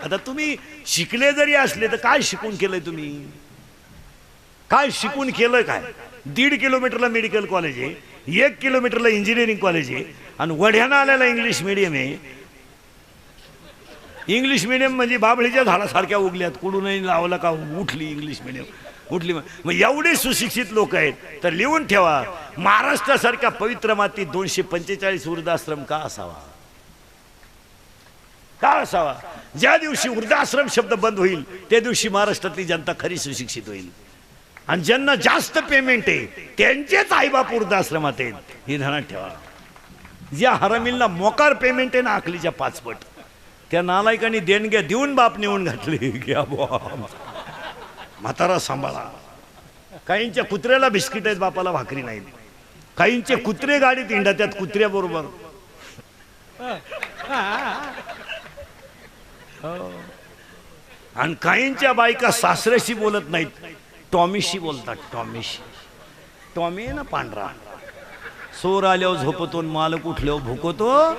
आता तुम्ही शिकले जरी असले तर काय शिकून केलंय तुम्ही? काय शिकून केलं काय? 1.5 किलोमीटरला मेडिकल कॉलेज आहे, 1 किलोमीटरला इंजिनिअरिंग कॉलेज आहे, आणि वढ्यानं आलेला इंग्लिश मीडियम आहे. इंग्लिश मीडियम म्हणजे बाबळीच्या झाडासारख्या उगल्यात, कुठूनही लावलं का उठली इंग्लिश मीडियम, उठली. मग एवढे सुशिक्षित लोक आहेत तर लिहून ठेवा, महाराष्ट्रासारख्या पवित्र मातीत 245 वृद्धाश्रम का असावा? का असावा? ज्या दिवशी वृद्धाश्रम शब्द बंद होईल त्या दिवशी महाराष्ट्रातली जनता खरी सुशिक्षित होईल. आणि ज्यांना जास्त पेमेंट आहे त्यांचेच आईबाप वृद्धाश्रमात आहेत, हे ध्यानात ठेवा. ज्या हरामींना मोकार पेमेंट आहे ना अकलीच्या 5 पट, त्या नालायकांनी देणग्या देऊन बाप नेऊन घातले. घ्या म्हातारा सांभाळा. काहींच्या कुत्र्याला बिस्किट आहेत, बापाला भाकरी नाहीत. काहींचे कुत्रे गाडीत हिंडा, त्यात कुत्र्याबरोबर. आणि काहींच्या बायका सासऱ्याशी बोलत नाहीत, टॉमीशी बोलतात. टॉमी आहे ना पांढरा, चोर आल्यावर झोपतो, मालक उठल्यावर भुकतो,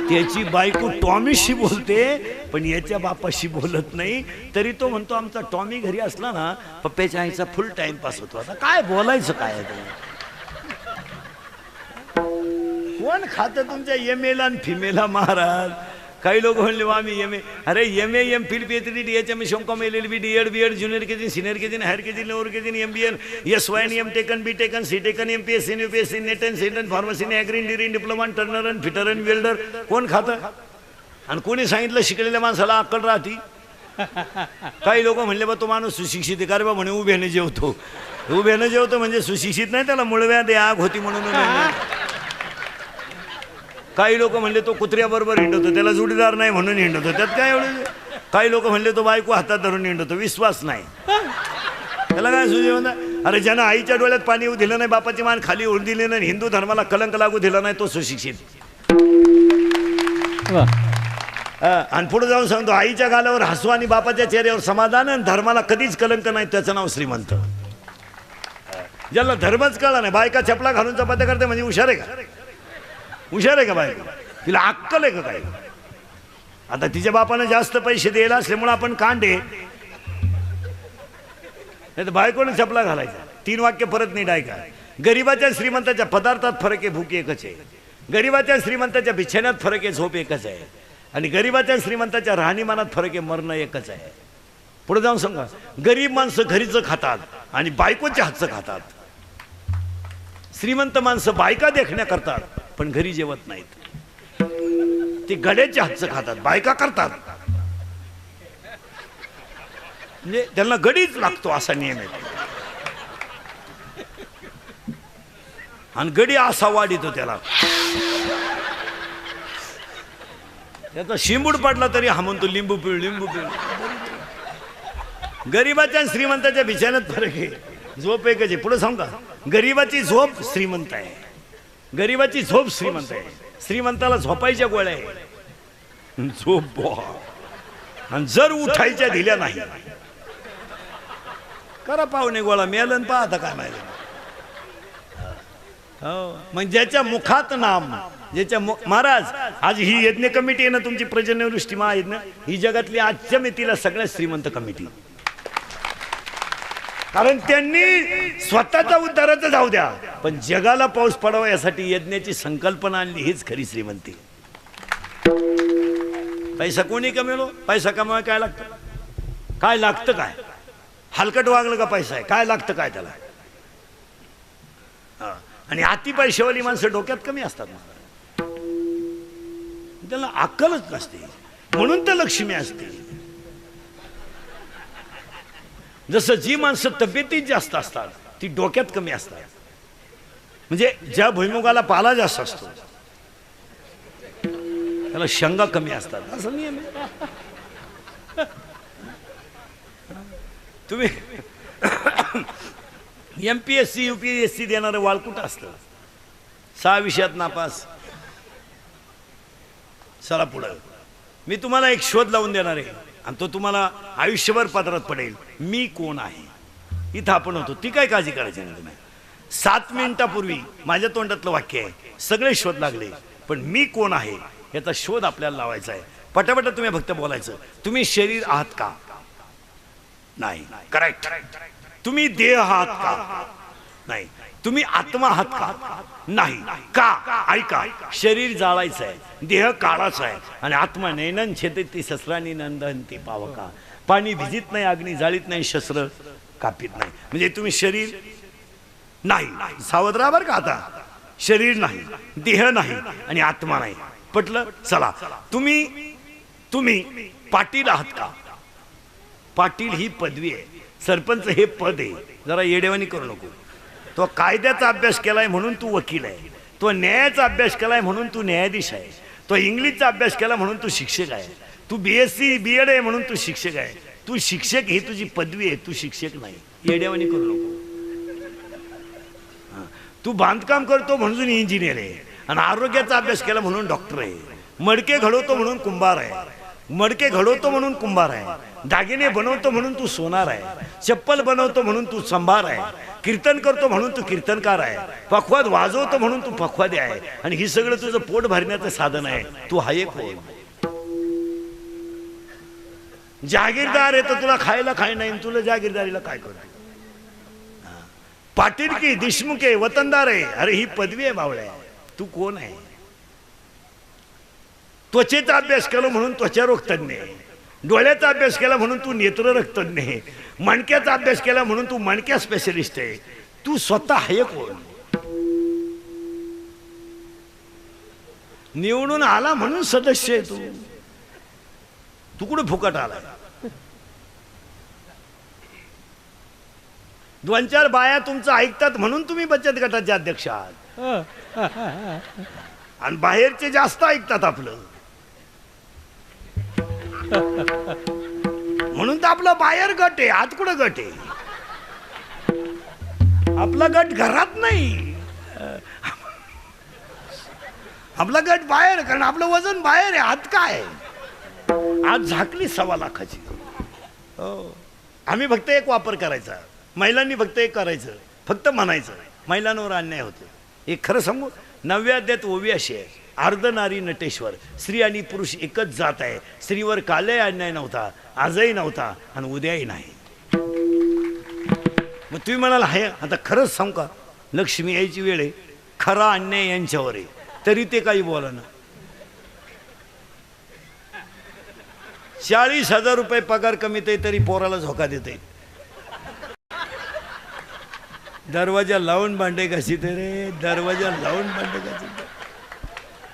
त्याची बायको टॉमीशी बोलते, पण याच्या बापाशी बोलत नाही. तरी तो म्हणतो आमचा टॉमी घरी असला ना पप्प्याच्या आईचा फुल टाइमपास होतो. आता काय बोलायचं काय? कोण खातं तुमच्या एमएला आणि फिमेला महाराज? काही लोक म्हणले आम्ही एमए, अरे MA MPhil PhD DHM MCom LLB D.Ed B.Ed junior KG senior KG higher KG lower KG MBA एसवाय am taken be taken C taken MPSC UPSC net end Saint end pharmacy agree degree diploma Turner and fitter and welder. कोण खातं? आणि कोणी सांगितलं शिकलेल्या माणसाला अक्कल राहती? काही लोक म्हणले बा तो माणूस सुशिक्षित आहे का रे बा? म्हणे उभ्याने जेवतो. उभ्याने जेवतो म्हणजे सुशिक्षित नाही, त्याला मुळव्यात आग होती म्हणून. काही लोक म्हणले तो कुत्र्याबरोबर हिंडतो, त्याला जोडीदार नाही म्हणून हिंडतो. त्यात काय एवढं? काही लोक म्हणले तो बायको हातात धरून हिंडतो, विश्वास नाही त्याला. काय सुजे म्हणता? अरे ज्यानं आईच्या डोळ्यात पाणी येऊ दिलं नाही, बापाची मान खाली होऊन दिली नाही, हिंदू धर्माला कलंक लागू दिला नाही, तो सुशिक्षित. आणि पुढे जाऊन सांगतो आईच्या गालावर हसू आणि बापाच्या चेहऱ्यावर समाधान, आणि धर्माला कधीच कलंक नाही, त्याचं नाव श्रीमंत. ज्याला धर्मच कळला नाही, बायका चपला घालून चपात्या करते म्हणजे हुशार आहे का? हुशार आहे का बायका? तिला अक्कल आहे का काय? आता तिच्या बापानं जास्त पैसे द्यायला असल्यामुळे आपण कांडे, नाही तर बायकोने चपला घालायचा. 3 वाक्य परत नीट ऐका. गरीबाच्या श्रीमंताच्या पदार्थात फरक आहे, भूक एकच आहे. गरीबाच्या श्रीमंताच्या बिछाण्यात फरक आहे, झोप एकच आहे. आणि गरीबाच्या श्रीमंताच्या राहणीमानात फरक आहे, मरणं एकच आहे. पुढे जाऊन सांगा, गरीब माणसं घरीचं खातात आणि बायकोच्या हातचं खातात. श्रीमंत माणसं बायका देखण्या करतात पण घरी जेवत नाहीत. ते गड्याच्या हातचं खातात, बायका करतात. म्हणजे त्यांना गडीच लागतो असा नियम आहे. आणि गडी असा वाढीतो त्याला, त्याचा शिंबूड पडला तरी हा म्हणतो लिंबू पिळ लिंबू पिळ. गरीबाच्या आणि श्रीमंताच्या बिछाण्यात फरक आहे, झोप एकच आहे. पुढे सांगा, गरीबाची झोप श्रीमंत आहे, गरीबाची झोप श्रीमंत आहे. श्रीमंताला झोपायच्या गोळ्या आहे, झोप. आणि जर उठायच्या दिल्या नाही, करा पाहुणे गोळा, मेलन पाहता काय माहिती. हो, म्हणजे ज्याच्या मुखात नाम, ज्याच्या महाराज आज ही यज्ञ कमिटी आहे ना तुमची, पर्जन्यवृष्टी महायज्ञ, ही जगातली आजच्या मितीला सगळ्यात श्रीमंत कमिटी. कारण त्यांनी स्वतःचा उद्धाराचं जाऊ द्या, पण जगाला पाऊस पडावा यासाठी यज्ञाची संकल्पना आणली, हीच खरी श्रीमंती. पैसा कोणी कमेलो? पैसा कमवाय काय लागतं? काय लागतं? काय हलकट वागलं का पैसा आहे? काय लागतं काय त्याला? आणि अति पैशावाली माणसं डोक्यात कमी असतात, त्याला अक्कलच नसते, म्हणून तर लक्ष्मी असते. जसं जी माणसं तब्येतीत जास्त असतात ती डोक्यात कमी असतात. म्हणजे ज्या भुईमुगाला पाला जास्त असतो त्याला शेंगा कमी असतात, असं नियम आहे. तुम्ही एमपीएससी यूपीएससी देणारं वाळकुट असतं, 6 विषयात नापास. चला पुढं, मी तुम्हाला एक शोध लावून देणार आहे आणि तो तुम्हाला आयुष्यभर पदरात पडेल. मी कोण आहे? इथं आपण होतो, ती काय काळजी करायची नाही तुम्ही. 7 मिनिटापूर्वी माझ्या तोंडातलं वाक्य आहे, सगळे शोध लागले, पण मी कोण आहे याचा शोध आपल्याला लावायचा आहे. पटापट तुम्ही फक्त बोलायचं. तुम्ही शरीर आहात का? नाही. करेक्ट. तुम्ही देह आहात का? नाही. तुम्ही आत्मा आहात का? नाही. का? ऐका, शरीर जाळायचं आहे, देह काढायचा आहे आणि आत्मा नैनन छेदती शस्त्रांनी नंदनती पावका. पाणी भिजित नाही, अग्नी जाळीत नाही, शस्त्र कापीत नाही. म्हणजे तुम्ही शरीर नाही. सावध राहा बरं का. आता शरीर नाही, देह नाही आणि आत्मा नाही. पटलं? चला. तुम्ही पाटील आहात का? पाटील ही पदवी आहे, सरपंच हे पद आहे. जरा येडेवानी करू नको. तो कायद्याचा अभ्यास केलाय म्हणून तू वकील आहे, तो न्यायाचा अभ्यास केलाय म्हणून तू न्यायाधीश आहे, तो इंग्लिशचा अभ्यास केला म्हणून तू शिक्षक आहे, तू BSc BEd आहे म्हणून तू शिक्षक आहे. तू शिक्षक ही तुझी पदवी आहे, तू शिक्षक नाही. येडेवानी करू नको. तू बांधकाम करतो म्हणून इंजिनियर आहे आणि आरोग्याचा अभ्यास केला म्हणून डॉक्टर आहे. मडके घडवतो म्हणून कुंभार आहे, मडके घडवतो म्हणून कुंभार आहे, दागिने बनवतो म्हणून तू सोनार आहे, चप्पल बनवतो म्हणून तू संभार आहे, कीर्तन करतो म्हणून तू कीर्तनकार आहे, पखवाद वाजवतो म्हणून तू पखवादे आहे आणि ही सगळं तुझं पोट भरण्याचं साधन आहे. तू हा एक कोण? जागीरदार आहे तर तुला खायला खाय नाही, तुला जागीरदारीला काय करतो? पाटील की देशमुख आहे, वतनदार आहे. अरे ही पदवी आहे बावळ्या. तू कोण आहे? त्वचेचा अभ्यास केला म्हणून त्वचारोग तज्ञ आहे, डोळ्याचा अभ्यास केला म्हणून तू नेत्ररोग तज्ञ आहे, मणक्याचा अभ्यास केला म्हणून तू मणक्या स्पेशलिस्ट आहे. तू स्वतः आहे कोण? निवडून आला म्हणून सदस्य आहे तू. तू कुठे फुकट आलाय? 2-4 बाया तुमचं ऐकतात म्हणून तुम्ही बचत गटाचे अध्यक्ष आहात आणि बाहेरचे जास्त ऐकतात आपलं म्हणून तर आपला बाहेर गट आहे. आत कुठं गट आहे? आपला गट घरात नाही, आपला गट बाहेर. कारण आपलं वजन बाहेर आहे. आत काय? आज झाकली 1.25 लाखाची. हो, आम्ही फक्त एक वापर करायचा, महिलांनी फक्त एक करायचं, फक्त म्हणायचं महिलांवर अन्याय होतो. एक खरं सांगू, 9व्या अध्यायात ओवी अशी आहे, अर्धनारी नटेश्वर, स्त्री आणि पुरुष एकच जात आहे. स्त्रीवर कालही अन्याय नव्हता, आजही नव्हता आणि उद्याही नाही. मग तुम्ही म्हणाल हाय, आता खरंच सांगू का, लक्ष्मी यायची वेळ आहे, खरा अन्याय यांच्यावर आहे, तरी ते काही बोला ना. 40,000 रुपये पगार कमीत आहे तरी पोराला झोका देते. दरवाजा लावून भांडे घासीत रे, दरवाजा लावून भांडे घासीत.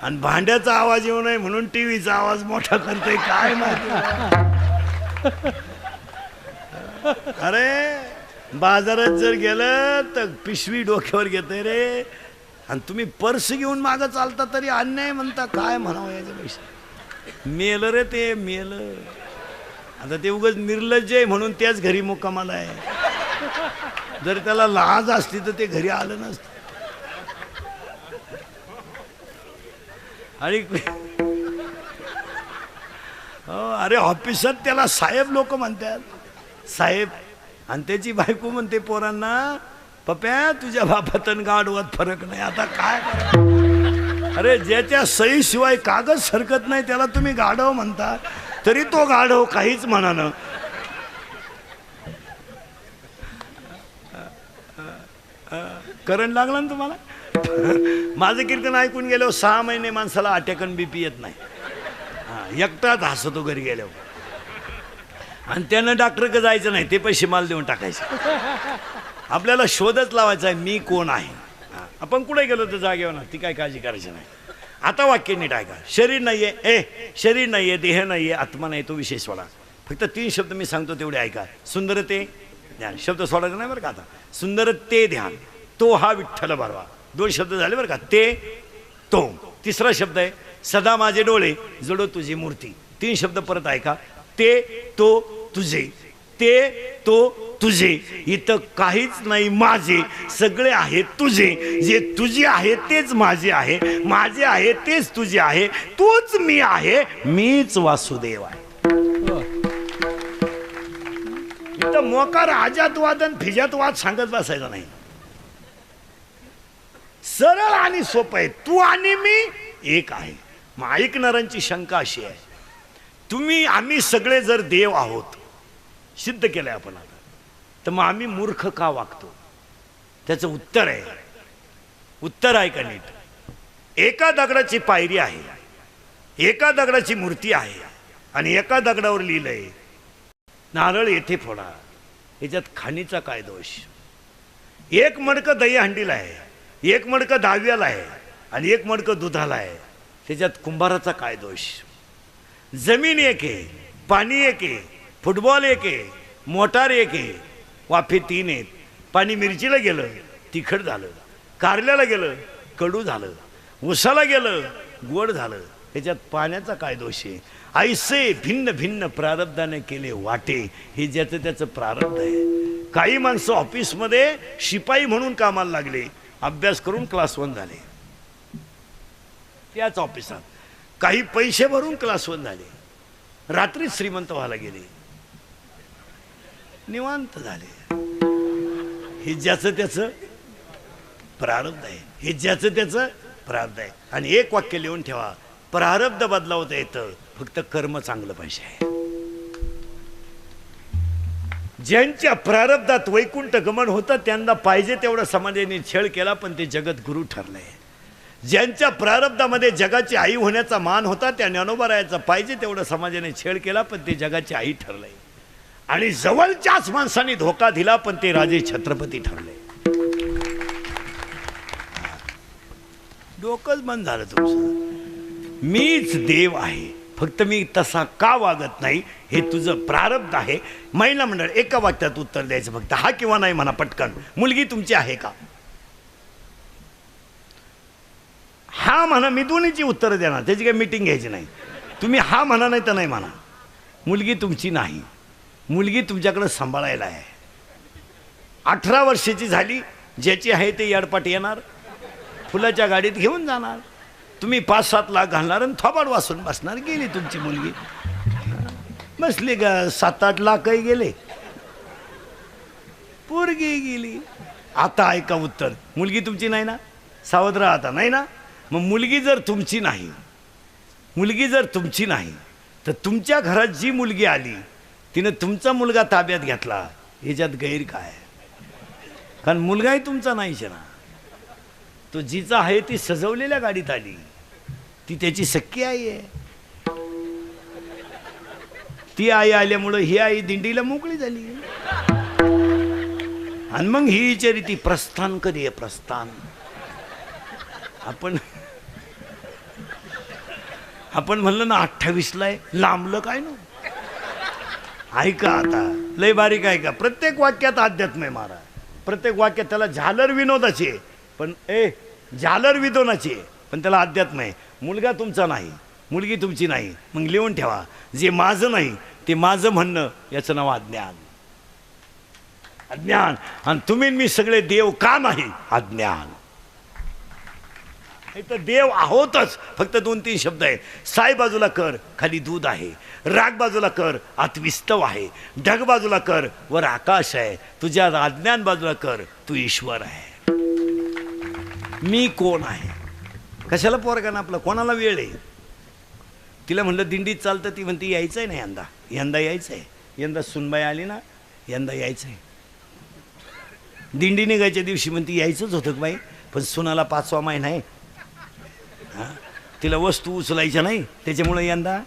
आणि भांड्याचा आवाज येऊ नये म्हणून टीव्हीचा आवाज मोठा करते. काय माहिती? अरे बाजारात जर गेलं तर पिशवी डोक्यावर घेते रे, आणि तुम्ही पर्स घेऊन मागं चालता तरी अन्याय म्हणता. काय म्हणावं याच्यापेक्षा? मेलं रे ते, मेलं. आता ते उगाच निर्लज्ज आहे म्हणून त्याच घरी मुक्कामाला आहे. जर त्याला लाज असती तर ते घरी आलं नसतं. आणि अरे ऑफिसात त्याला साहेब लोक म्हणतात, साहेब. आणि त्याची बायको म्हणते पोरांना, पप्या तुझ्या बापात गाढवात फरक नाही. आता काय? अरे ज्याच्या सही शिवाय कागद सरकत नाही त्याला तुम्ही गाढव म्हणता, तरी तो गाढव काहीच म्हणानं. करंट लागला ना तुम्हाला? माझं कीर्तन ऐकून गेलो 6 महिने माणसाला अटॅक आणि BP येत नाही. एकटाच हसतो घरी गेल्यावर. आणि त्यानं डॉक्टरकडे जायचं नाही, ते पैसे मला देऊन टाकायचे. आपल्याला शोधच लावायचा आहे मी कोण आहे. आपण कुठे गेलो तर जागेवर ना, ती काय काळजी करायची नाही. आता वाक्य नीट ऐका. शरीर नाहीये, शरीर नाहीये, देह नाहीये, आत्मा नाही, तो विषय सोडा. फक्त 3 शब्द मी सांगतो तेवढे ऐका. सुंदरते ध्यान. शब्द सोडायचं नाही बरं का. आता सुंदरते ध्यान, तो हा विठ्ठल भरवा. 2 शब्द झाले बरं का. ते तो. 3रा शब्द आहे सदा माझे डोळे जडो तुझी मूर्ती. 3 शब्द परत ऐका. ते तो तुझे, ते तो तुझे. इथं काहीच नाही माझे, सगळे आहे तुझे. जे तुझे आहे तेच माझे आहे, माझे आहे तेच तुझे आहे, तूच मी आहे, मीच वासुदेव आहे. इथं मोकार आजातवाद आणि फिजातवाद सांगत बसायचा नाही. सरळ आणि सोपं आहे. तू आणि मी एक आहे. मग ऐकणाऱ्यांची शंका अशी आहे, तुम्ही आम्ही सगळे जर देव आहोत सिद्ध केलंय आपण आता, तर मग आम्ही मूर्ख का वागतो? त्याचं उत्तर आहे का नीट. एका दगडाची पायरी आहे, एका दगडाची मूर्ती आहे आणि एका दगडावर लिहिलंय नारळ येथे फोडा. याच्यात खाणीचा काय दोष? एक मडकं दहीहंडीला आहे, एक मडकं दहाव्याला आहे आणि एक मडकं दुधाला आहे. त्याच्यात कुंभाराचा काय दोष? जमीन एक आहे, पाणी एक आहे, फुटबॉल एक आहे, मोटार एक आहे, वाफे 3 आहेत. पाणी मिरचीला गेलं तिखट झालं, कारल्याला गेलं कडू झालं, उसाला गेलं गोड झालं. त्याच्यात पाण्याचा काय दोष आहे? ऐसे भिन्न भिन्न प्रारब्धाने केले वाटे, हे ज्याचं त्याचं प्रारब्ध आहे. काही माणसं ऑफिसमध्ये शिपाई म्हणून कामाला लागले, अभ्यास करून क्लास 1 झाले त्याच ऑफिसात. काही पैसे भरून क्लास 1 झाले, रात्री श्रीमंत व्हायला गेले, निवांत झाले. हे ज्याचं त्याचं प्रारब्ध आहे, हे ज्याचं त्याचं प्रारब्ध आहे. आणि एक वाक्य लिहून ठेवा, प्रारब्ध बदलावता येतं, फक्त कर्म चांगलं पाहिजे. ज्यांच्या प्रारब्धात वैकुंठ गमन होतं त्यांना पाहिजे तेवढा समाजाने छळ केला पण ते जगद्गुरू ठरले. ज्यांच्या प्रारब्धामध्ये जगाची आई होण्याचा मान होता त्या ज्ञानोबरायाचा पाहिजे तेवढा समाजाने छळ केला पण ते जगाची आई ठरले. आणि जवळच्याच माणसांनी धोका दिला पण ते राजे छत्रपती ठरले. डोकंच बंद झालं तुमचं. मीच देव आहे, फक्त मी तसा का वागत नाही हे तुझं प्रारब्ध आहे. महिला मंडळ एका वाक्यात उत्तर द्यायचं फक्त, हा किंवा नाही म्हणा पटकन. मुलगी तुमची आहे का? हा म्हणा, मी दोन्हीची उत्तरं देणार, त्याची काही मीटिंग घ्यायची नाही. तुम्ही हा म्हणा नाही तर नाही म्हणा. मुलगी तुमची नाही, मुलगी तुमच्याकडे सांभाळायला आहे. 18 वर्षाची झाली, ज्याची आहे ते याडपाट येणार, फुलाच्या गाडीत घेऊन जाणार. तुम्ही 5-7 लाख घालणार आणि थोबाड वासून बसणार. गेली तुमची मुलगी, बसली का 7-8 लाखही गेले, पोरगी गेली. आता ऐका उत्तर, मुलगी तुमची नाही ना, सावध राहा आता. नाही ना, मग मुलगी जर तुमची नाही, मुलगी जर तुमची नाही तर तुमच्या घरात जी मुलगी आली तिनं तुमचा मुलगा ताब्यात घेतला, याच्यात गैर काय? कारण मुलगाही तुमचा नाहीच ना. तो जिचा आहे ती सजवलेल्या गाडीत आली, ती त्याची सख्खी आई आहे. ती आई आल्यामुळं ही आई दिंडीला मोकळी झाली. आणि मग ही विचारी ती प्रस्थान कधी आहे? प्रस्थान आपण म्हणलं ना 28ला आहे, लांबलं काय ना. ऐका आता, लय बारीक ऐका. प्रत्येक वाक्यात अध्यात्म आहे महाराज, प्रत्येक वाक्यात. त्याला झालर विनोदाची आहे पण झालर विनोदाची आहे पण त्याला अध्यात्म आहे. मुलगा तुमचा नाही, मुलगी तुमची नाही, मग लिहून ठेवा, जे माझं नाही ते माझं म्हणणं, याचं नाव अज्ञान. अज्ञान. आणि तुम्ही मी सगळे देव का नाही? अज्ञान. तर देव आहोतच, फक्त 2-3 शब्द आहेत. साय बाजूला कर, खाली दूध आहे. राग बाजूला कर, आत विस्तव आहे. ढग बाजूला कर, वर आकाश आहे. तुझ्या अज्ञान बाजूला कर, तू ईश्वर आहे. मी कोण आहे? कशाला पोरगाना आपलं, कोणाला वेळ आहे? तिला म्हणलं दिंडीत चालतं, ती म्हणते यायचं आहे ना, यंदा यायचं आहे. यंदा सुनबाई आली ना, यंदा यायचं आहे. दिंडी निघायच्या दिवशी म्हणते यायचंच होतं बाई, पण सुनाला 5वा महिना आहे, तिला वस्तू उचलायच्या नाही, त्याच्यामुळे यंदा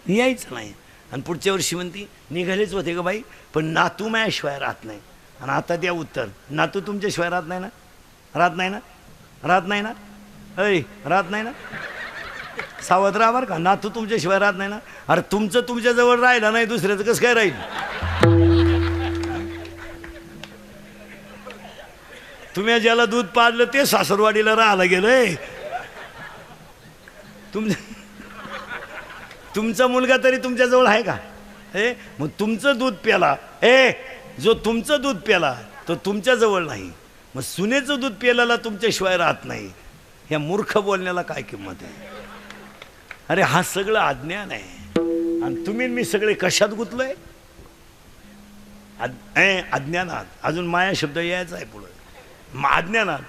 यायचं नाही. आणि पुढच्या वर्षी म्हणती निघालेच होते ग बाई, पण नातू माझ्याशिवाय राहत नाही. आणि आता द्या उत्तर, नातू तुमच्याशिवाय राहत नाही ना? राहत नाही ना? राहत नाही ना? अय राहत नाही ना? सावध राहा बरं का, नातू तुमच्याशिवाय राहत नाही ना? अरे तुमचं तुमच्याजवळ राहिलं नाही, दुसऱ्याचं कसं काय राहील? तुम्ही ज्याला दूध पाजलं ते सासरवाडीला राहायला गेलंय. तुमचा मुलगा तरी तुमच्याजवळ आहे का? मग तुमचं दूध प्याला, जो तुमचं दूध प्याला तो तुमच्याजवळ नाही, मग सुनेचं दूध प्यायला तुमच्याशिवाय राहत नाही. ह्या मूर्ख बोलण्याला काय किंमत आहे? अरे हा सगळं अज्ञान आहे. आणि तुम्ही मी सगळे कशात गुंतलोय? अज्ञानात. अजून माया शब्द यायचा आहे पुढं. अज्ञानात.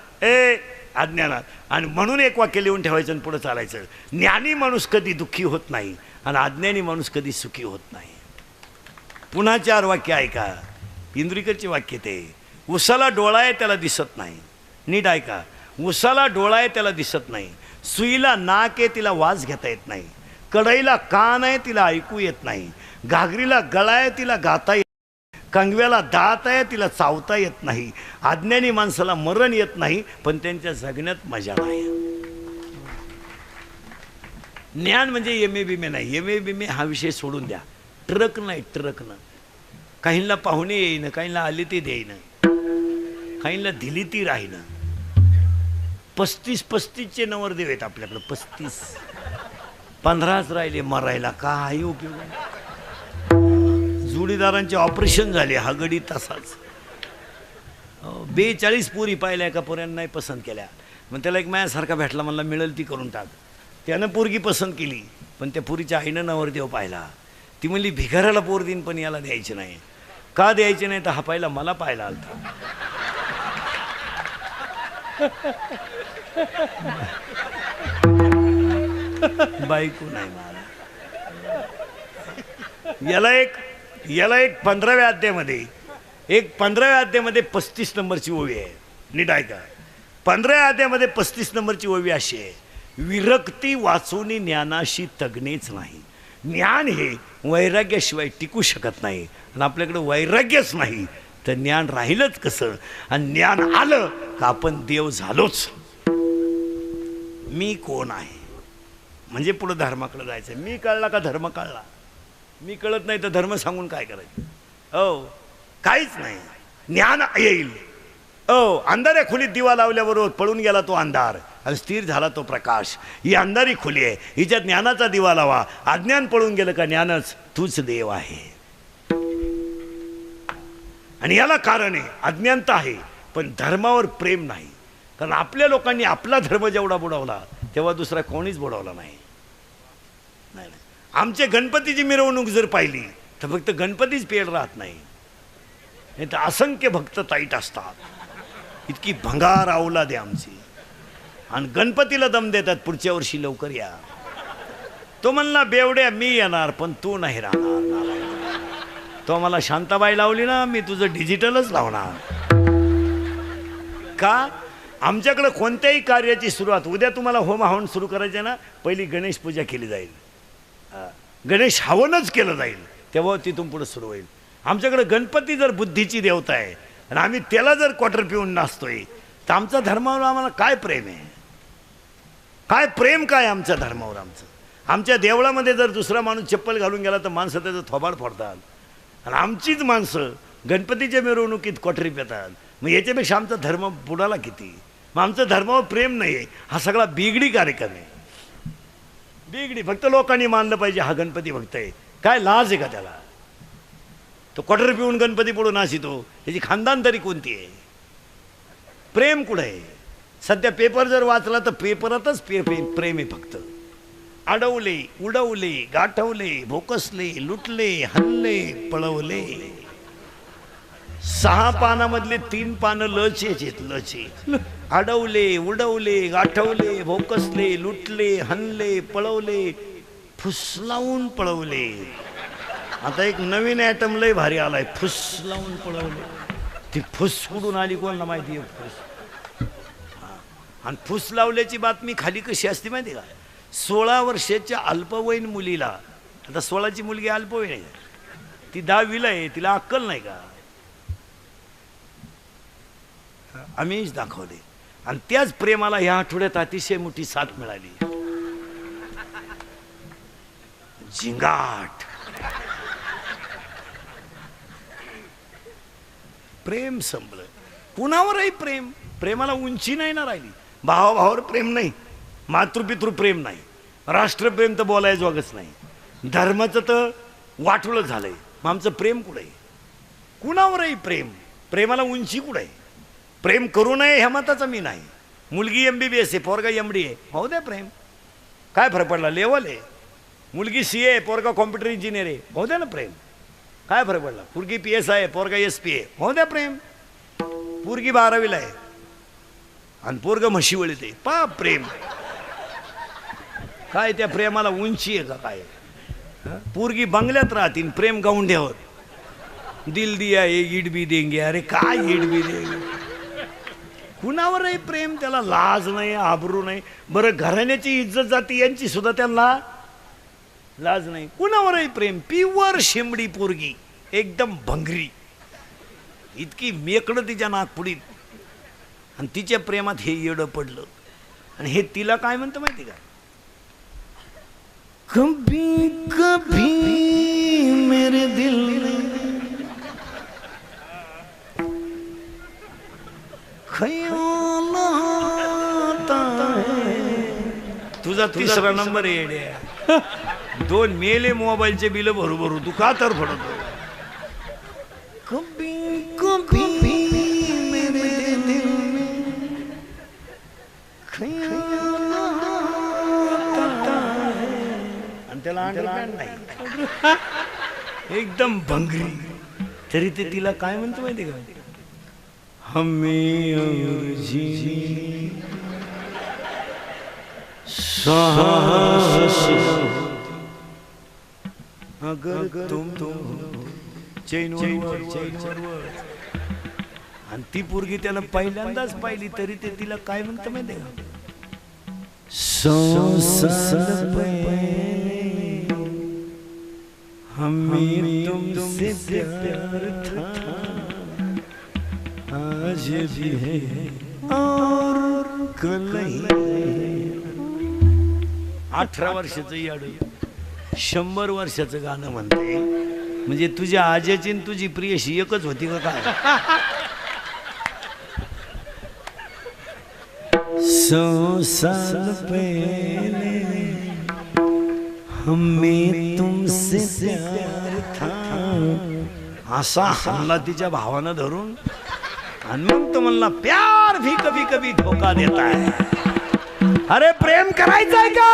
अज्ञानात. आणि म्हणून एक वाक्य लिहून ठेवायचं आणि पुढे चालायचं. ज्ञानी माणूस कधी दुःखी होत नाही आणि अज्ञानी माणूस कधी सुखी होत नाही. पुन्हा 4 वाक्य ऐका. इंद्रिकरचे वाक्य ते. उसाला डोळा आहे त्याला दिसत नाही. नीट ऐका. उसाला डोळा आहे त्याला दिसत नाही. सुईला नाक आहे तिला वास घेता येत नाही. कढईला कान आहे तिला ऐकू येत नाही. घागरीला गळा आहे तिला गाता येत नाही. कंगव्याला दात आहे तिला चावता येत नाही. अज्ञानी माणसाला मरण येत नाही पण त्यांच्या जगण्यात मजा नाही. ज्ञान म्हणजे एमे बिमे नाही. एमे बिमे हा विषय सोडून द्या. ट्रक नाही, ट्रकनं. काहींना पाहुणे येईन, काहींना आली ती देईन, काहींना दिली ती राहीन. 35 नवरदेव आहेत आपल्याकडे. 35. 15च राहिले मरायला. काही उपयोग नाही. जोडीदारांचे ऑपरेशन झाले हा गडी तसाच. 42 पोरी पाहिल्या एका पोऱ्यानं नाही पसंत केल्या. मग त्याला एक माझ्यासारखा भेटला, म्हणला मिळेल ती करून टाक. त्यानं पोरगी पसंत केली पण त्या पोरीच्या आईनं नवरदेव पाहिला. ती म्हणली भिकाऱ्याला पोर देईन पण याला द्यायची नाही. का द्यायची नाही तर हा पाहिला मला पाहायला आलता. बायको नाही मला. याला एक 15व्या अध्यायामध्ये 35 नंबरची ओवी आहे. नीट ऐका. 15व्या अध्यायामध्ये 35 नंबरची ओवी अशी आहे. विरक्ती वाचून ज्ञानाशी तगणेच नाही. ज्ञान हे वैराग्याशिवाय टिकू शकत नाही आणि आपल्याकडे वैराग्यच नाही तर ज्ञान राहिलंच कसं. आणि ज्ञान आलं का आपण देव झालोच. मी कोण आहे म्हणजे पुढं धर्माकडे जायचं. मी कळला का धर्म कळला. मी कळत नाही तर धर्म सांगून काय करायचं. हो काहीच नाही. ज्ञान येईल. अंधाऱ्या खोलीत दिवा लावल्याबरोबर पळून गेला तो अंधार आणि स्थिर झाला तो प्रकाश. ही अंधारी खोली आहे, हिच्या ज्ञानाचा दिवा लावा. अज्ञान पळून गेलं का ज्ञानच तूच देव आहे. आणि याला कारण आहे अज्ञानता आहे पण धर्मावर प्रेम नाही. कारण आपल्या लोकांनी आपला धर्म जेवढा बुडवला तेव्हा दुसरा कोणीच बुडवला नाही. आमच्या गणपतीची मिरवणूक जर पाहिली तर फक्त गणपतीच पेड राहत नाही तर असंख्य भक्त ताईट असतात. इतकी भंगार अवलाद आहे आमची. आणि गणपतीला दम देतात पुढच्या वर्षी लवकर या. तो म्हणला बेवड्या मी येणार पण तू नाही राहणार. तो मला शांताबाई लावली ना मी तुझं डिजिटलच लावणार. का आमच्याकडे कोणत्याही कार्याची सुरुवात उद्या तुम्हाला होम हवन सुरू करायचं ना पहिली गणेश पूजा केली जाईल. गणेश हवनच केलं जाईल तेव्हा तिथून पुढे सुरू होईल. आमच्याकडे गणपती जर बुद्धीची देवता आहे आणि आम्ही त्याला जर क्वार्टर पिऊन नाचतोय तर आमच्या धर्मावर आम्हाला काय प्रेम आहे. काय प्रेम काय आमच्या धर्मावर आमचं. आमच्या देवळामध्ये जर दुसरा माणूस चप्पल घालून गेला तर माणसं त्याचं थोबाड फोडतात आणि आमचीच माणसं गणपतीच्या मिरवणुकीत क्वार्टरी पितात. मग याच्यापेक्षा आमचा धर्म बुडाला किती. मग आमचं धर्मावर प्रेम नाही आहे. हा सगळा बिगडी कार्यक्रम आहे. बिगडी. फक्त लोकांनी मानलं पाहिजे हा गणपती भक्त आहे. काय लाज आहे का त्याला. तो क्वार्टर पिऊन गणपती पुढे नाचितो त्याची खानदान तरी कोणती आहे. प्रेम कुठं आहे. सध्या पेपर जर वाचला तर पेपरातच प्रेम आहे फक्त. अडवले उडवले गाठवले भोकसले लुटले हल्ले पळवले. 6 पानामधले 3 पानं लचेच आहेत. लचे. अडवले उडवले गाठवले भोकसले लुटले हल्ले पळवले फुसलावून पळवले. आता एक नवीन ॲटम लय भारी आलाय. फुसलावून पळवले. ती फुस कुठून आली कोणाला माहिती आहे. फुस. आणि फुस लावल्याची बातमी खाली कशी असते माहिती का. 16 वर्षाच्या अल्पवयीन मुलीला आता 16ची मुलगी अल्पवयीन आहे ती 10वीला आहे तिला अक्कल नाही का. आम्हीच दाखवले. आणि त्याच प्रेमाला ह्या आठवड्यात अतिशय मोठी साथ मिळाली. झिंगाट. प्रेम संपलं. कुणावरही प्रेम. प्रेमाला उंची नाही ना राहिली. भावाभावावर प्रेम नाही. मातृपितृ प्रेम नाही. राष्ट्रप्रेम तर बोलायचं जोगच नाही. धर्माचं तर वाटोळं झालंय. मग आमचं प्रेम कुठे आहे. कुणावरही प्रेम. प्रेमाला उंची कुठे आहे. प्रेम करू नये ह्या मताचा मी नाही. मुलगी MBBS आहे पोरगा MD आहे हो द्या प्रेम. काय फरक पडला. लेवल आहे. मुलगी CA आहे पोरगा कॉम्प्युटर इंजिनियर आहे हो द्या ना प्रेम. काय फरक पडला. पोरगी PSI आहे पोरगा SP आहे हो द्या प्रेम. पोरगी 12वीला आहे आणि पोरग म्हशी वळते पा प्रेम काय त्या प्रेमाला उंची आहे का काय पोरगी बंगल्यात राहतील प्रेम गाऊंड्यावर दिल दिया ये ईड भी देंगे अरे काय ईड भी देंगे कुणावर आहे प्रेम त्याला लाज नाही आबरू नाही बरं घराण्याची इज्जत जाती यांची सुद्धा त्यांना लाज नाही कुणावर आहे प्रेम प्युअर शेंबडी पोरगी एकदम भंगरी इतकी मेकडं तिच्या नागपुडीत आणि तिच्या प्रेमात हे येडं पडलं आणि हे तिला काय म्हणतं माहिती का कभी कभी मेरे दिल खयाल आता है तुझा तिसरा नंबर येड्या 2 मेले मोबाईलचे बिल भरू भरू तू का तर पडतो कभी कभी मेरे दिल में खयाल आता है आणि त्याला अंडरपॅन्ट नाही एकदम भंगरी तरी ते तिला काय म्हणतो माहिती का हमें और जीने साहस अगर तुम चैनवर आणि ती पोरगी त्याला पहिल्यांदाच पाहिली तरी ते तिला काय म्हणतं माहिती का 100 साल पहले हमें तुमसे प्यार था आज भी है और कल नहीं 18 वर्षाचं याड 100 वर्षाचं गाणं म्हणते म्हणजे तुझ्या आजीची आणि तुझी प्रियशी एकच होती का काय 100 साल पहले हमें तुमसे प्यार था असा हमला तिच्या भावानं धरून आणि मग तो म्हणला प्यार भी कभी कभी धोखा देता है अरे प्रेम करायचंय का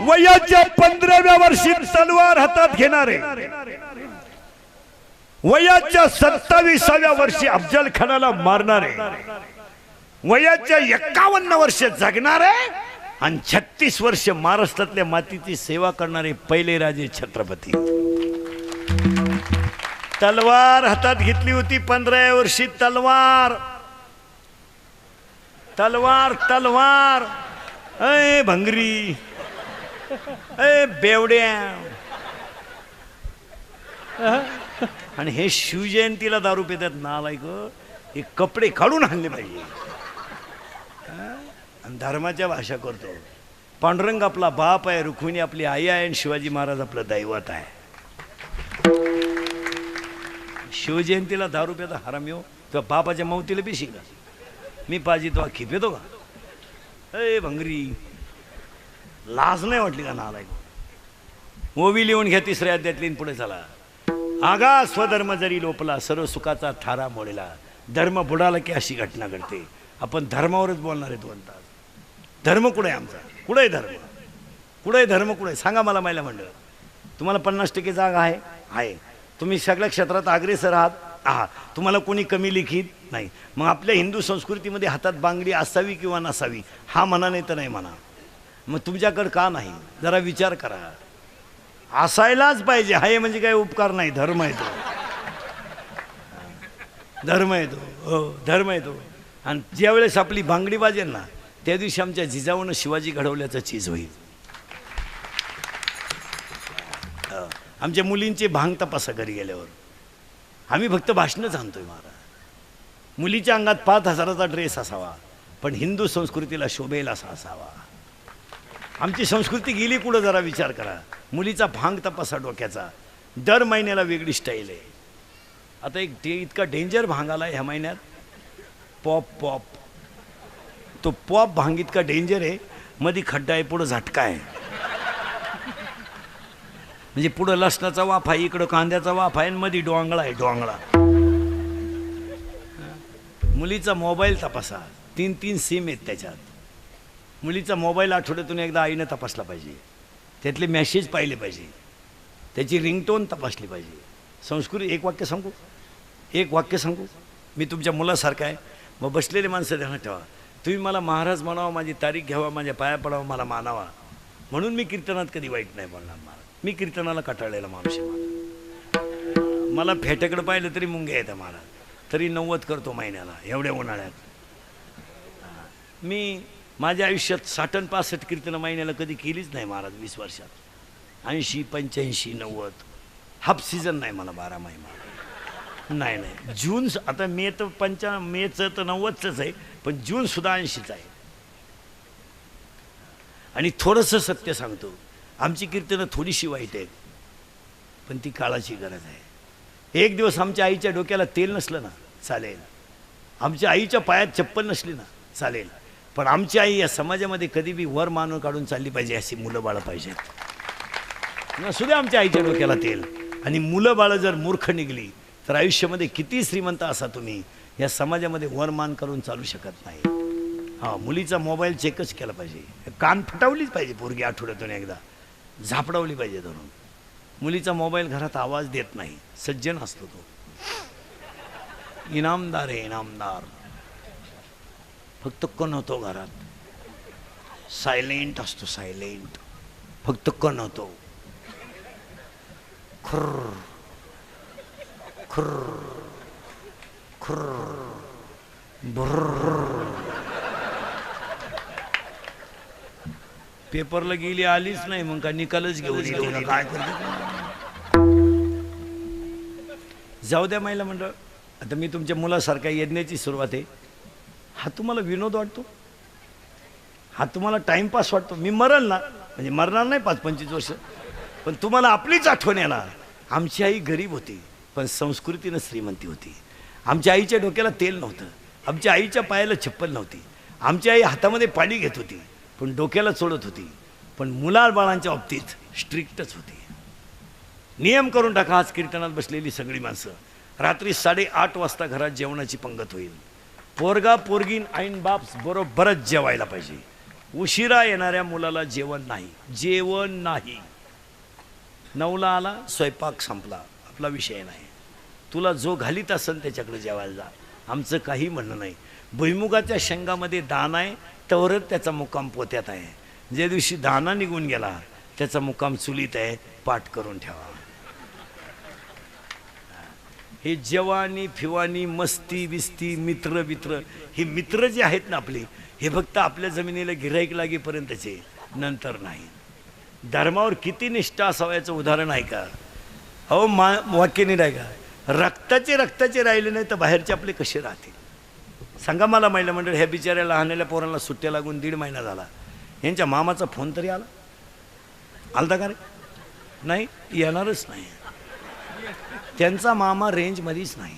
वयाच्या 15व्या वर्षी तलवार हातात घेणारे वयाच्या 27व्या वर्षी अफजल खानाला मारणारे वयाच्या 51 वर्ष जगणारे आणि 36 वर्ष महाराष्ट्रातल्या मातीची सेवा करणारे पहिले राजे छत्रपती. तलवार हातात घेतली होती 15व्या वर्षी. तलवार तलवार तलवार. अय भंगरी, अय बेवड्या. आणि हे शिवजयंतीला दारू पितात नालायक. हे कपडे काढून आणले पाहिजे. आणि धर्माच्या भाषा करतो. पांडुरंग आपला बाप आहे, रुक्मिणी आपली आई आहे, आणि शिवाजी महाराज आपलं दैवत आहे. शिवजयंतीला दारू पिता हरामी हो. तुझ्या बापाच्या मौतीला पिशी का? मी पाजी तो खी पितो का? अय भंगरी, लाज नाही वाटली का नालायक? ओवी लिहून घ्या 3ऱ्या अध्यायातली, पुढे चला. आगा स्वधर्म जरी लोपला, सर्व सुखाचा थारा मोडेला. धर्म बुडाला की अशी घटना घडते. आपण धर्मावरच बोलणार आहे 2 तास. धर्म कुठे आहे आमचा? कुठे आहे धर्म? कुठे आहे धर्म? कुठे आहे सांगा मला महिला मंडळ. तुम्हाला 50% जागा आहे. तुम्ही सगळ्या क्षेत्रात अग्रेसर आहात. तुम्हाला कोणी कमी लिखित नाही. मग आपल्या हिंदू संस्कृतीमध्ये हातात बांगडी असावी किंवा नसावी हा म्हणा, नाही तर नाही म्हणा. मग तुमच्याकडं का नाही? जरा विचार करा. असायलाच पाहिजे. हाय म्हणजे काय उपकार नाही. धर्म आहे तो. धर्म आहे तो. हो, धर्म आहे तो. आणि ज्यावेळेस आपली बांगडी वाजेल ना, त्या दिवशी आमच्या जिजाऊनं शिवाजी घडवल्याचं चीज होईल. आमच्या मुलींचे भांग तपासा घरी गेल्यावर. आम्ही फक्त भाषणच आणतोय महाराज. मुलीच्या अंगात 5,000चा ड्रेस असावा, पण हिंदू संस्कृतीला शोभेल असा असावा. आमची संस्कृती गेली कुठं? जरा विचार करा. मुलीचा भांग तपासा डोक्याचा. दर महिन्याला वेगळी स्टाईल आहे. आता एक इतका डेंजर भांग आला ह्या महिन्यात, पॉप. तो पॉप भांग इतका डेंजर आहे, मध्ये खड्डा आहे, पुढं झटका आहे. म्हणजे पुढं लसणाचा वाफ आहे, इकडं कांद्याचा वाफ आहे, आणि मध्ये डोंगळा आहे. डोंगळा. मुलीचा मोबाईल तपासा. 3 सिम आहेत त्याच्यात. मुलीचा मोबाईल आठवड्यातून एकदा आईनं तपासला पाहिजे. त्यातले मेसेज पाहिले पाहिजे. त्याची रिंगटोन तपासली पाहिजे. संस्कृती. एक वाक्य सांगू. मी तुमच्या मुलासारखा आहे. मग बसलेले माणसं ध्यानात ठेवा. तुम्ही मला महाराज म्हणावं, माझी तारीख घ्यावा, माझ्या पाया पडावं, मला मानावा, म्हणून मी कीर्तनात कधी वाईट नाही बोलणार महाराज. मी कीर्तनाला कटाळलेला माणूस आहे. मला फेट्याकडे पाहिलं तरी मुंग्या येतं महाराज. तरी 90 करतो महिन्याला एवढ्या उन्हाळ्यात. मी माझ्या आयुष्यात 60-65 कीर्तनं महिन्याला कधी केलीच नाही महाराज 20 वर्षात. 80, 85, 90. हाफ सीझन नाही मला 12 महिना. नाही. जून आता मे तर मेचं तर 90च आहे, पण जून सुद्धा 80च आहे. आणि थोडंसं सत्य सांगतो, आमची कीर्तनं थोडीशी वाईट आहेत, पण ती काळाची गरज आहे. एक दिवस आमच्या आईच्या डोक्याला तेल नसलं ना चालेल. आमच्या आईच्या पायात चप्पल नसली ना चालेल, पण आमची आई या समाजामध्ये कधी बी वर मानून काढून चालली पाहिजे. अशी मुलं बाळं पाहिजेत. नसू द्या आमच्या आईच्या डोक्याला तेल. आणि मुलं बाळं जर मूर्ख निघली तर आयुष्यामध्ये किती श्रीमंत असा तुम्ही, या समाजामध्ये वरमान करून चालू शकत नाही. मुलीचा मोबाईल चेकच केला पाहिजे. कान फटावलीच पाहिजे पोरगी. आठवड्यातून एकदा झापडावली पाहिजे धरून. मुलीचा मोबाईल घरात आवाज देत नाही. सज्जन असतो तो. इनामदार आहे, इनामदार. फक्त कण होतो घरात. सायलेंट असतो, सायलेंट. फक्त कण होतो. खुर्र खुर्र खुर्र भुर्र. पेपरला गेली, आलीच नाही, मग का निकालच घेऊन काय करते. जाऊ द्या महिला मंडळ. आता मी तुमच्या मुलासारख्या यज्ञाची सुरुवात आहे. हा तुम्हाला विनोद वाटतो? हा तुम्हाला टाइमपास वाटतो? मी मरल ना, म्हणजे मरणार नाही 5-25 वर्ष, पण तुम्हाला आपलीच आठवण येणार. आमची आई गरीब होती, पण संस्कृतीनं श्रीमंती होती. आमच्या आईच्या डोक्याला तेल नव्हतं. आमच्या आईच्या पायाला चप्पल नव्हती. आमची आई हातामध्ये पाणी घेत होती, पण डोक्याला चोळत होती. पण मुलाबाळांच्या बाबतीत स्ट्रिक्टच होती. नियम करून टाका. आज कीर्तनात बसलेली सगळी माणसं रात्री 8:30 वाजता घरात जेवणाची पंगत होईल. पोरगा पोरगीन आईन बाप बरोबरच जेवायला पाहिजे. उशिरा येणाऱ्या मुलाला जेवण नाही. जेवण नाही. 9ला आला, स्वयंपाक संपला, आपला विषय नाही. तुला जो घालीत असेल त्याच्याकडे जेवायला जा. आमचं काही म्हणणं नाही. भुईमुगाच्या शेंगामध्ये दान आहे, तवरच त्याचा मुक्काम पोत्यात आहे. ज्या दिवशी दाना निघून गेला त्याचा मुक्काम चुलीत आहे, पाठ करून ठेवा. हे जवानी फिवानी मस्ती बिस्ती मित्र बित्र, हे मित्र जे आहेत ना आपले, हे फक्त आपल्या जमिनीला गिऱ्हाईक लागेपर्यंतचे, नंतर नाही. धर्मावर किती निष्ठा असावं याचं उदाहरण आहे का? अहो वाक्य नाही आहे का, रक्ताचे राहिले नाही तर बाहेरचे आपले कसे राहतील सांगा मला. महिला मंडळ ह्या बिचाऱ्या लहानल्या पोरांना सुट्ट्या लागून 1.5 महिना झाला. यांच्या मामाचा फोन तरी आलता का रे? नाही, येणारच नाही. त्यांचा मामा रेंजमध्येच नाही,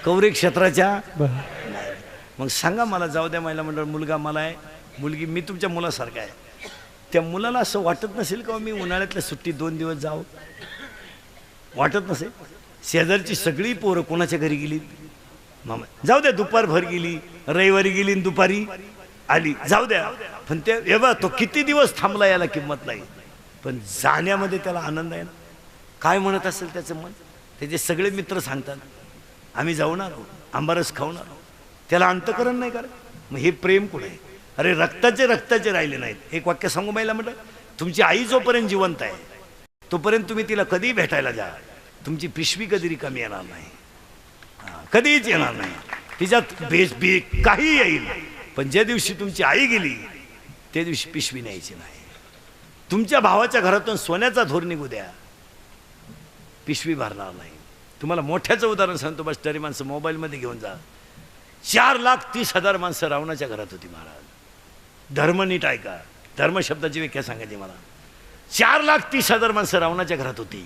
कवरे क्षेत्राच्या. मग सांगा मला, जाऊ द्या महिला मंडळ, मुलगा मला आहे, मुलगी मी तुमच्या मुलासारखा आहे. त्या मुलाला असं वाटत नसेल का मी उन्हाळ्यातल्या सुट्टीत 2 दिवस जावं? वाटत नसेल? शेजारची सगळी पोरं कोणाच्या घरी गेली? मामा. जाऊ द्या, दुपारभर गेली, रविवारी गेली आणि दुपारी आली, जाऊ द्या. पण ते एव्हा तो किती दिवस थांबला याला किंमत नाही, पण जाण्यामध्ये त्याला आनंद आहे ना. काय म्हणत असेल त्याचं मन? त्याचे सगळे मित्र सांगतात आम्ही जाऊणार आहोत, आंबारस खाऊन आलो. त्याला अंतकरण नाही कारण. मग हे प्रेम कुठे आहे? अरे रक्ताचे राहिले नाहीत. एक वाक्य सांगू महिला म्हटलं, तुमची आई जोपर्यंत जिवंत आहे तोपर्यंत तुम्ही तिला कधीही भेटायला जा, तुमची पिशवी कधी रिकामी येणार नाही, कधीच येणार नाही. तिच्यात बी काही येईल, पण ज्या दिवशी तुमची आई गेली त्या दिवशी पिशवी न्यायची नाही. तुमच्या भावाच्या घरातून सोन्याचा धोर निघू द्या, पिशवी भरणार नाही. तुम्हाला मोठ्याचं उदाहरण सांगतो, बस तरी माणसं मोबाईलमध्ये घेऊन जा. 4,30,000 माणसं रावणाच्या घरात होती महाराज. धर्म नीट ऐका, धर्म शब्दाची व्याख्या सांगायची मला. 4,30,000 माणसं रावणाच्या घरात होती.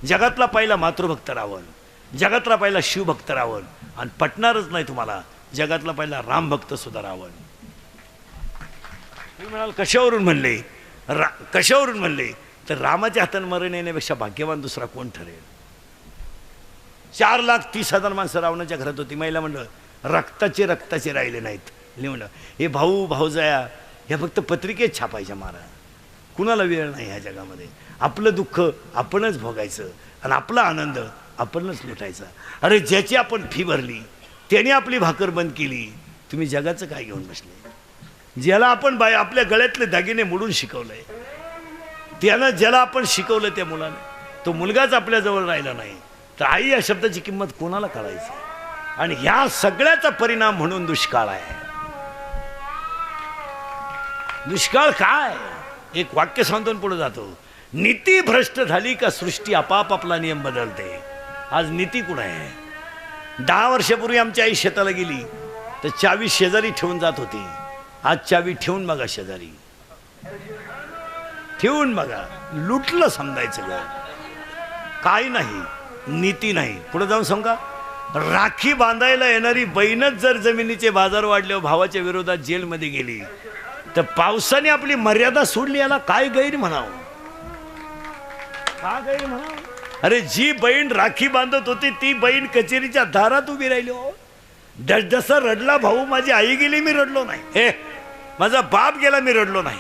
जगातला पहिला मातृभक्त रावण, जगातला पहिला शिवभक्त रावण, आणि पटणारच नाही तुम्हाला, जगातला पहिला रामभक्त सुद्धा रावण. तुम्ही म्हणाल कशावरून म्हणले? कशावरून म्हणले तर रामाच्या हाताने मरण येण्यापेक्षा भाग्यवान दुसरा कोण ठरेल? 4,30,000 माणसं रावणाच्या घरात होती. महिला म्हणलं रक्ताचे राहिले नाहीत. लिहून हे भाऊ भाऊजाया ह्या फक्त पत्रिकेत छापायच्या महाराज. कुणाला वेळ नाही ह्या जगामध्ये. आपलं दुःख आपणच भोगायचं आणि आपला आनंद आपणच लुटायचा. अरे ज्याची आपण फी भरली त्याने आपली भाकर बंद केली, तुम्ही जगाचं काय घेऊन बसले? ज्याला आपण आपल्या गळ्यातले दागिने मोडून शिकवलंय, त्यानं ज्याला आपण शिकवलं त्या मुलाने, तो मुलगाच आपल्याजवळ राहिला नाही, तर आई या शब्दाची किंमत कोणाला कळायची? आणि ह्या सगळ्याचा परिणाम म्हणून दुष्काळ आहे. दुष्काळ काय? एक वाक्य सांगतो पुढे जातो. नीती भ्रष्ट झाली का सृष्टी आपाप आपला नियम बदलते. आज नीती कुठे आहे? 10 वर्षापूर्वी आमची आई शेताला गेली तर चावी शेजारी ठेवून जात होती. आज चावी ठेवून बघा शेजारी, ठेवून बघा. लुटलं समजायचं ग, काय नाही, नीती नाही. पुढे जाऊन सांगा, राखी बांधायला येणारी बहीणच जर जमिनीचे बाजार वाढले भावाच्या विरोधात जेलमध्ये गेली तर पावसाने आपली मर्यादा सोडली, याला काय गैर म्हणावं? का गैर म्हणावं? अरे जी बहीण राखी बांधत होती ती बहीण कचेरीच्या दारात उभी राहिली. हो जसा रडला भाऊ, माझी आई गेली मी रडलो नाही, हे माझा बाप गेला मी रडलो नाही,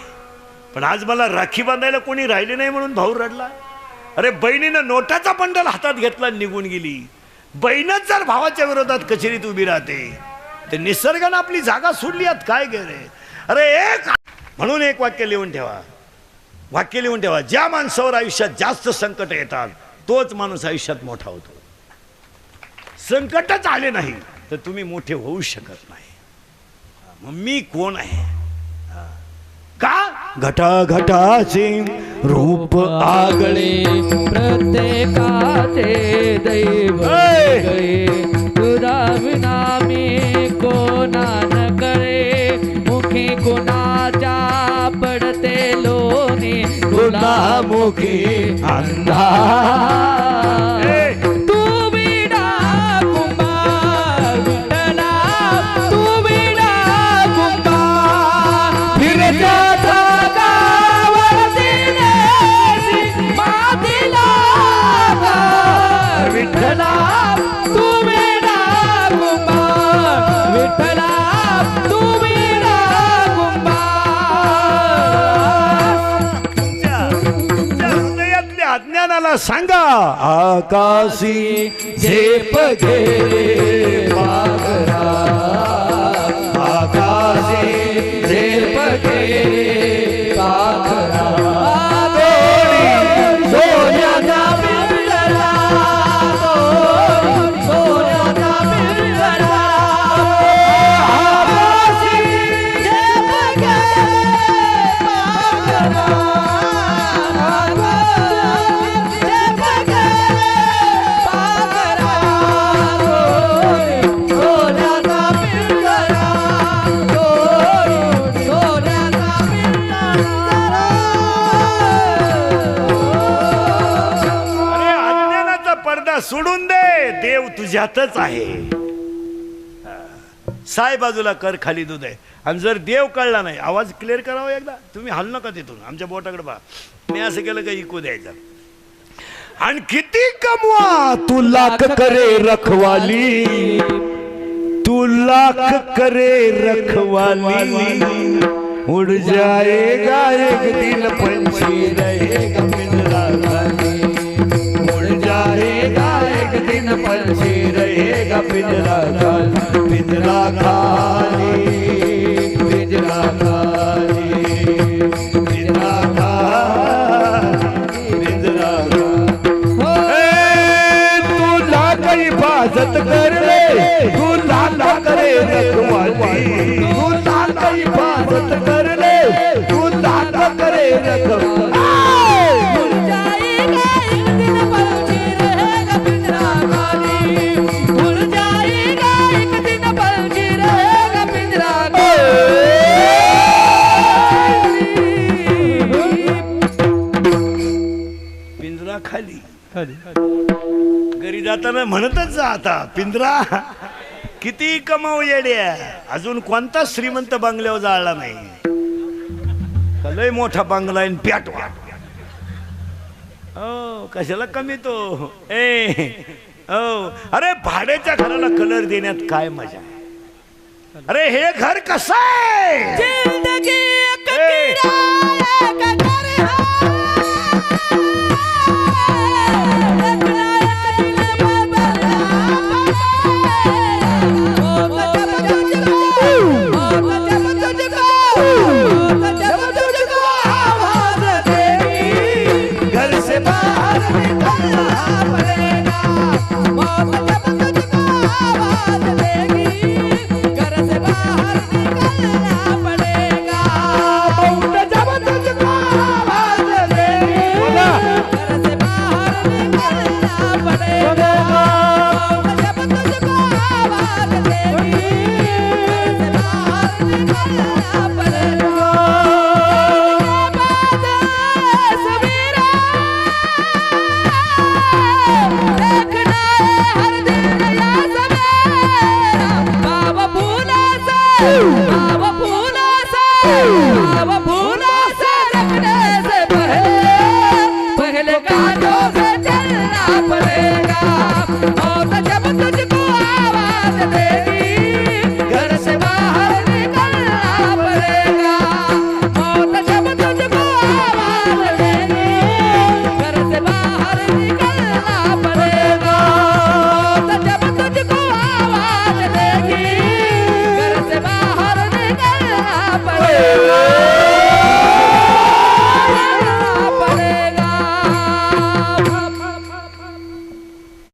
पण आज मला राखी बांधायला कोणी राहिले नाही म्हणून भाऊ रडला. अरे बहिणीनं नोटाचा बंडल हातात घेतला निघून गेली. बहीणच जर भावाच्या विरोधात कचेरीत उभी राहते तर निसर्गानं आपली जागा सोडली, आत काय गैर? अरे एक म्हणून एक वाक्य लिहून ठेवा, वाक्य लिहून ठेवा. ज्या माणसावर आयुष्यात जास्त संकट येतात तोच माणूस आयुष्यात मोठा होतो. संकटच आले नाही तर तुम्ही मोठे होऊ शकत नाही. मग मी कोण आहे? का घटाघटाचे रूप आगळे प्रत्येकाचे दैव गए, तुझा विना मी कोणा न करे, मुखी कुणाच्या पडते लोणी, गुन्हा मुखी अंधा. सांगा आकाशी झेप घे वाघरा, आकाशी झेप घे माझ्यातच आहे. साय बाजूला कर, खाली दूध आहे. आणि जर देव कळला नाही, आवाज क्लिअर करावा एकदा. तुम्ही हल नका तिथून, आमच्या बोटाकडे पहा. मी असं केलं का इकू द्यायचा. आणि किती कमवा तू लाख करे रखवाली, तू लाख करे रखवाली, उड़ जाएगा एक दिन पंछी रहेगा पिंजरा खाली, उड़ जाएगा एक दिन पंछी रहेगा पिंजरा खाली, पिंजरा खाली, पिंजरा खाली, पिंजरा खाली, पिंजरा तू लाख हिफाजत कर ले, तू लाख करे रखवाली, तू लाख हिफाजत कर ले, तू लाख करे रखवाली. पिंजरा खाली घरी जाताना म्हणतच जा आता पिंजरा. किती कमाव येड्या, अजून कोणता श्रीमंत बंगल्यावर जाळला नाही. लय मोठा बंगला आहे प्याटवा. हो कशाला कमी तो ए हो. अरे भाड्याच्या घराला कलर देण्यात काय मजा आहे. अरे हे घर कसं आहे.